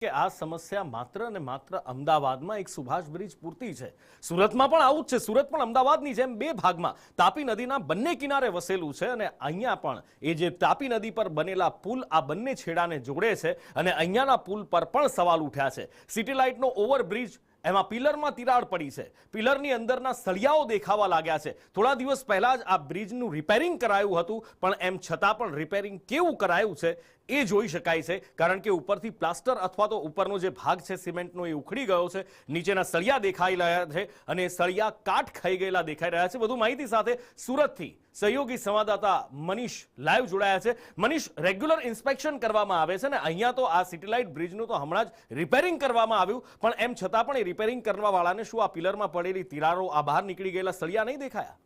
કે આ સમસ્યા માત્ર અને માત્ર અમદાવાદમાં એક સુભાષ બ્રિજ પૂરતી છે. સુરતમાં પણ આવું જ છે. સુરત પણ અમદાવાદની જેમ બે ભાગમાં તાપી નદીના બંને કિનારે વસેલું છે અને અહીંયા પણ એ જે તાપી નદી પર બનેલા પુલ આ બંને છેડાને જોડે છે અને અહીંયાના પુલ પર પણ સવાલ ઉઠ્યા છે. સિટી લાઇટનો ઓવરબ્રિજ, એમાં પિલરમાં તિરાડ પડી છે. પિલરની અંદરના સળિયાઓ દેખાવા લાગ્યા છે. થોડા દિવસ પહેલા જ આ બ્રિજનું રિપેરિંગ કરાયું હતું, પણ એમ છતાં પણ રિપેરિંગ કેવું કરાયું છે એ જોઈ શકાય છે, કારણ કે ઉપરથી પ્લાસ્ટર અથવા તો ઉપરનો જે ભાગ છે સિમેન્ટનો એ ઉખડી ગયો છે. નીચેના સળિયા દેખાઈ રહ્યા છે અને સળિયા કાટ ખાઈ ગયેલા દેખાઈ રહ્યા છે. વધુ માહિતી સાથે સુરતથી સહયોગી સંવાદદાતા મનીષ લાઈવ જોડાયા છે. મનીષ, રેગ્યુલર ઇન્સ્પેક્શન કરવામાં આવે છે ને અહીંયા તો આ સિટી લાઇટ બ્રિજનું તો હમણાં જ રિપેરિંગ કરવામાં આવ્યું, પણ એમ છતાં પણ એ રિપેરિંગ કરવા વાળાને શું આ પિલરમાં પડેલી તિરાડો, આ બહાર નીકળી ગયેલા સળિયા નહીં દેખાયા?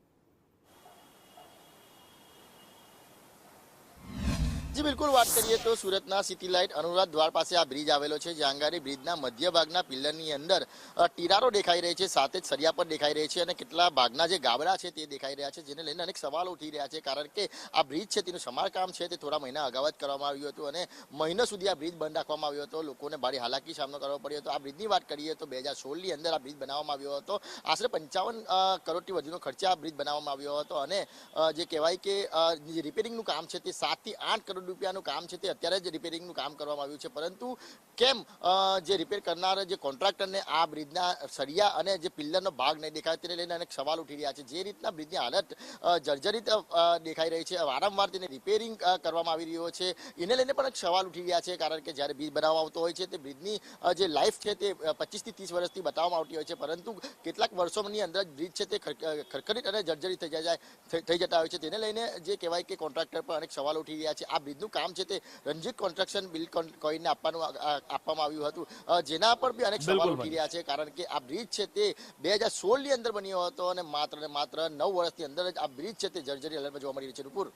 જી બિલકુલ, વાત કરીએ તો સુરતના સિટી લાઇટ અનુરાધ દ્વાર પાસે આ બ્રિજ આવેલો છે, જ્યાં આગળ બ્રિજના મધ્ય ભાગના પિલ્લરની અંદર તિરાડો દેખાઈ રહી છે, સાથે જ સળિયા પર દેખાઈ રહી છે અને કેટલા ભાગના જે ગાબડા છે તે દેખાઈ રહ્યા છે, જેને લઈને અનેક સવાલો ઉઠી રહ્યા છે. કારણ કે આ બ્રિજ છે તેનું સમારકામ છે તે થોડા મહિના અગાઉ જ કરવામાં આવ્યું હતું અને મહિનો સુધી આ બ્રિજ બંધ રાખવામાં આવ્યો હતો. લોકોને ભારે હાલાકી સામનો કરવો પડ્યો હતો. આ બ્રિજની વાત કરીએ તો 2016ની અંદર આ બ્રિજ બનાવવામાં આવ્યો હતો. આશરે 55 કરોડથી વધુનો ખર્ચે આ બ્રિજ બનાવવામાં આવ્યો હતો અને જે કહેવાય કે જે રિપેરિંગનું કામ છે તે 7 થી 8 કરોડ રૂપિયાનું કામ છે તે અત્યારે જ રિપેરિંગનું કામ કરવામાં આવ્યું છે. પરંતુ કેમ જે રિપેર કરનાર જે કોન્ટ્રાક્ટરને આ બ્રિજના સળિયા અને જે પિલ્લરનો ભાગ નહીં દેખાય તેને લઈને અનેક સવાલ ઉઠી રહ્યા છે. જે રીતના બ્રિજની હાલત જર્જરિત દેખાઈ રહી છે, વારંવાર તેને રિપેરિંગ કરવામાં આવી રહ્યો છે, એને લઈને પણ એક સવાલ ઉઠી રહ્યા છે. કારણ કે જ્યારે બ્રિજ બનાવવામાં આવતો હોય છે તે બ્રિજની જે લાઈફ છે તે 25 થી 30 વર્ષથી બતાવવામાં આવતી હોય છે, પરંતુ કેટલાક વર્ષોની અંદર બ્રિજ છે તે ખરખરીત અને જર્જરિત થઈ જતા હોય છે. તેને લઈને જે કહેવાય કે કોન્ટ્રાક્ટર પર અનેક સવાલ ઉઠી રહ્યા છે. આ બ્રિજનું કામ છે તે રણજીત કન્સ્ટ્રક્શન બિલ કોઈને આપવામાં આવ્યું હતું, જેના પર બી અનેક સવાલ ઉઠી રહ્યા છે. કારણ કે આ બ્રિજ છે તે 2016ની અંદર બન્યો હતો અને માત્ર 9 વર્ષની અંદર જ આ બ્રિજ છે તે જર્જરી હાલતમાં જોવા મળી રહી છે. રૂપુર